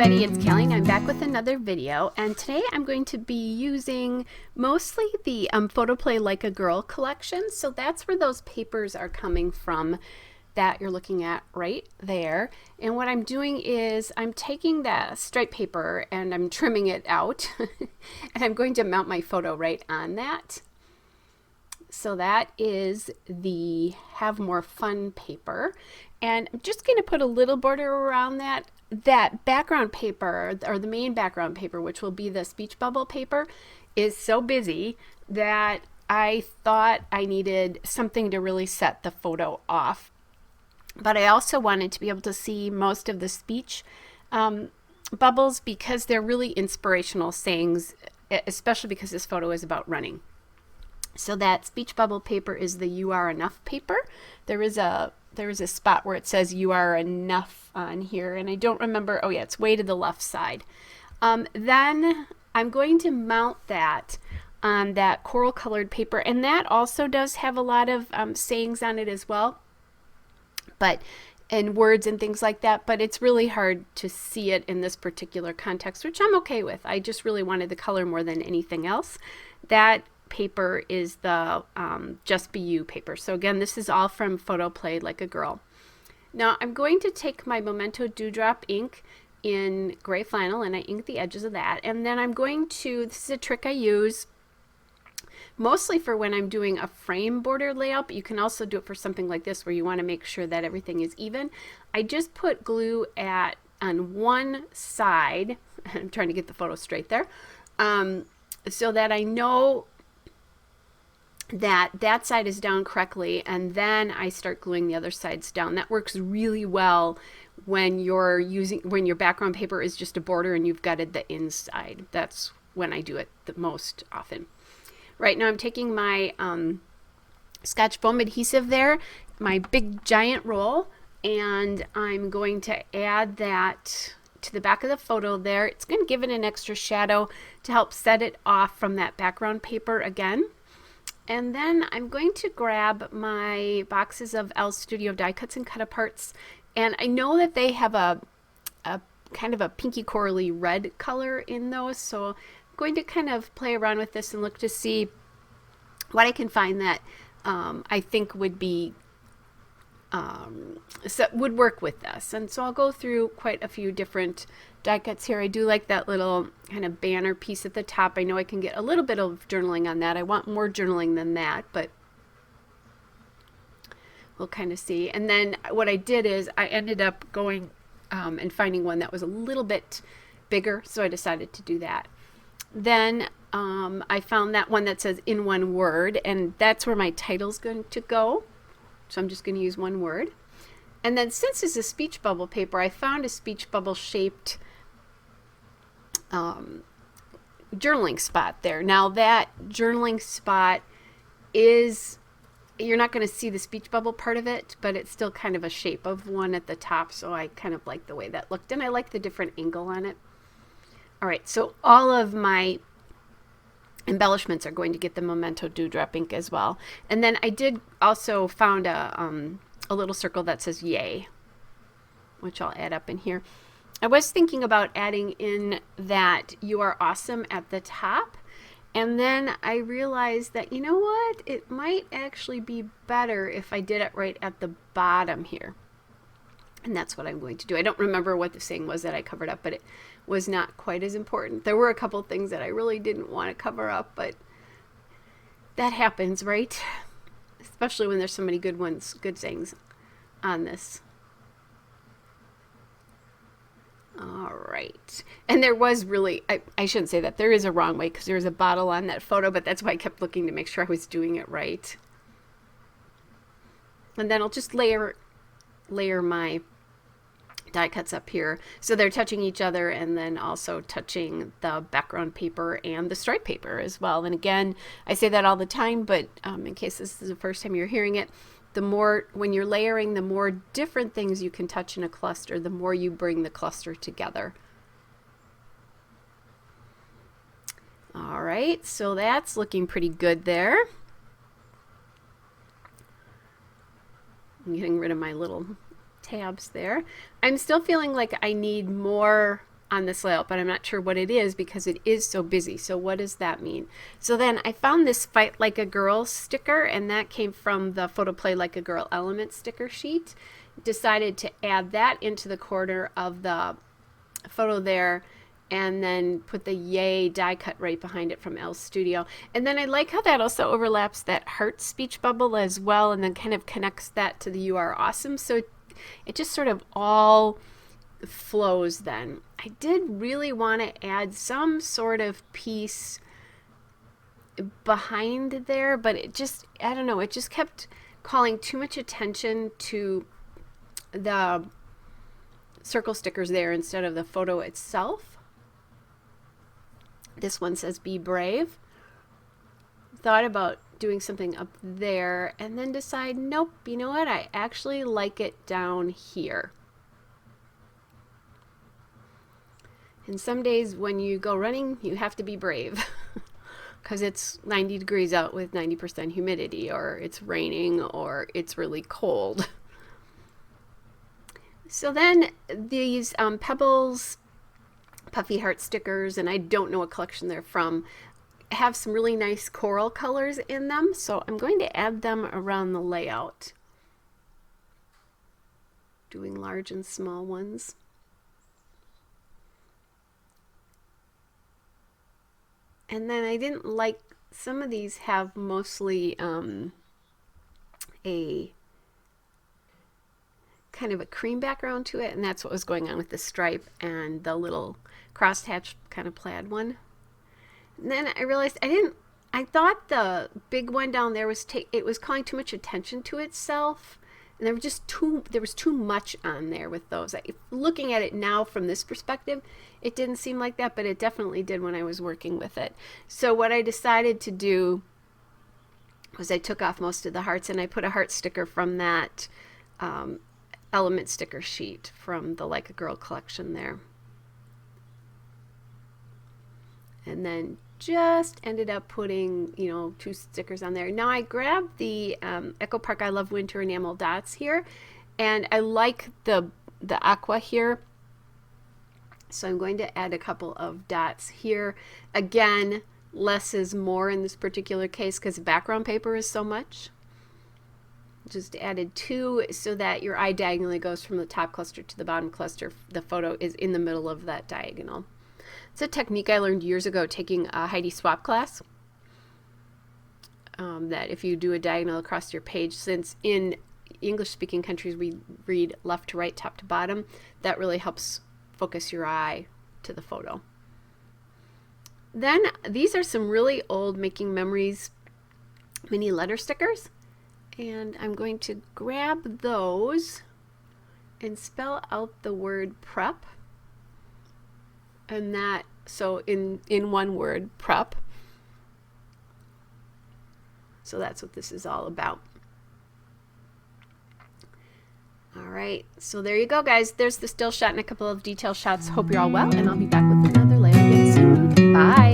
everybody, it's Kelly and I'm back with another video, and today I'm going to be using mostly the Photo Play Like a Girl collection. So that's where those papers are coming from that you're looking at right there. And what I'm doing is I'm taking that striped paper and I'm trimming it out and I'm going to mount my photo right on that. So that is the Have More Fun paper, and I'm just going to put a little border around that. That background paper, or the main background paper, which will be the speech bubble paper, is so busy that I thought I needed something to really set the photo off. But I also wanted to be able to see most of the speech bubbles because they're really inspirational sayings, especially because this photo is about running. So that speech bubble paper is the You Are Enough paper. There is a spot where it says You Are Enough on here, and I don't remember. Oh yeah, it's way to the left side. Then I'm going to mount that on that coral colored paper, and that also does have a lot of sayings on it as well, and words and things like that, but it's really hard to see it in this particular context, which I'm okay with. I just really wanted the color more than anything else. That paper is the Just Be You paper. So again, this is all from Photo Play Like a Girl. Now I'm going to take my Memento Dewdrop ink in gray flannel and I ink the edges of that, and then I'm going to, this is a trick I use mostly for when I'm doing a frame border layout, but you can also do it for something like this where you want to make sure that everything is even. I just put glue on one side. I'm trying to get the photo straight there, so that I know that side is down correctly, and then I start gluing the other sides down. That works really well when your background paper is just a border and you've gutted the inside. That's when I do it the most often. Right now I'm taking my Scotch foam adhesive there, my big giant roll, and I'm going to add that to the back of the photo there. It's going to give it an extra shadow to help set it off from that background paper again. And then I'm going to grab my boxes of Elle Studio die cuts and cut aparts, and I know that they have a kind of a pinky corally red color in those, so I'm going to kind of play around with this and look to see what I can find that I think would be would work with this. And so I'll go through quite a few different die cuts here. I do like that little kind of banner piece at the top. I know I can get a little bit of journaling on that. I want more journaling than that, but we'll kind of see. And then what I did is I ended up going and finding one that was a little bit bigger, so I decided to do that. Then I found that one that says in one word, and that's where my title's going to go. So I'm just going to use one word. And then since it's a speech bubble paper, I found a speech bubble shaped journaling spot there. Now that journaling spot is, you're not going to see the speech bubble part of it, but it's still kind of a shape of one at the top. So I kind of like the way that looked, and I like the different angle on it. All right, so all of my embellishments are going to get the Memento Dewdrop ink as well. And then I did also found a little circle that says yay, which I'll add up in here. I was thinking about adding in that You Are Awesome at the top, and then I realized that, you know what, it might actually be better if I did it right at the bottom here. And that's what I'm going to do. I don't remember what the saying was that I covered up, but it was not quite as important. There were a couple things that I really didn't want to cover up, but that happens, right? Especially when there's so many good ones, good sayings on this. All right. And there was really, I shouldn't say that. There is a wrong way because there was a bottle on that photo, but that's why I kept looking to make sure I was doing it right. And then I'll just layer my die cuts up here so they're touching each other, and then also touching the background paper and the stripe paper as well. And again, I say that all the time, but in case this is the first time you're hearing it, the more, when you're layering, the more different things you can touch in a cluster, the more you bring the cluster together. All right, so that's looking pretty good there. I'm getting rid of my little tabs there. I'm still feeling like I need more on this layout, but I'm not sure what it is because it is so busy. So what does that mean? So then I found this Fight Like a Girl sticker, and that came from the Photo Play Like a Girl element sticker sheet. Decided to add that into the corner of the photo there, and then put the Yay die cut right behind it from Elle's Studio. And then I like how that also overlaps that heart speech bubble as well, and then kind of connects that to the You Are Awesome. So it just sort of all flows then. I did really want to add some sort of piece behind there, but it just, I don't know, it just kept calling too much attention to the circle stickers there instead of the photo itself. This one says Be Brave. Thought about doing something up there and then decide, nope, you know what, I actually like it down here. And some days when you go running, you have to be brave because it's 90 degrees out with 90% humidity, or it's raining, or it's really cold. So then these Pebbles Puffy Heart stickers, and I don't know what collection they're from, have some really nice coral colors in them. So I'm going to add them around the layout. Doing large and small ones. And then I didn't like, some of these have mostly a kind of a cream background to it, and that's what was going on with the stripe and the little crosshatch kind of plaid one. And then I realized I thought the big one down there was it was calling too much attention to itself, and there was too much on there with those. Looking at it now from this perspective, it didn't seem like that, but it definitely did when I was working with it. So what I decided to do was I took off most of the hearts, and I put a heart sticker from that element sticker sheet from the Like a Girl collection there. And then just ended up putting, you know, 2 stickers on there. Now I grabbed the Echo Park I Love Winter enamel dots here, and I like the aqua here. So I'm going to add a couple of dots here. Again, less is more in this particular case because background paper is so much. Just added 2 so that your eye diagonally goes from the top cluster to the bottom cluster. The photo is in the middle of that diagonal. It's a technique I learned years ago taking a Heidi Swap class. That if you do a diagonal across your page, since in English-speaking countries we read left to right, top to bottom, that really helps focus your eye to the photo. Then these are some really old Making Memories mini letter stickers. And I'm going to grab those and spell out the word prep. And that, so in one word, prep. So that's what this is all about. All right, so there you go, guys. There's the still shot and a couple of detail shots. Hope you're all well, and I'll be back with another layout again soon. Bye.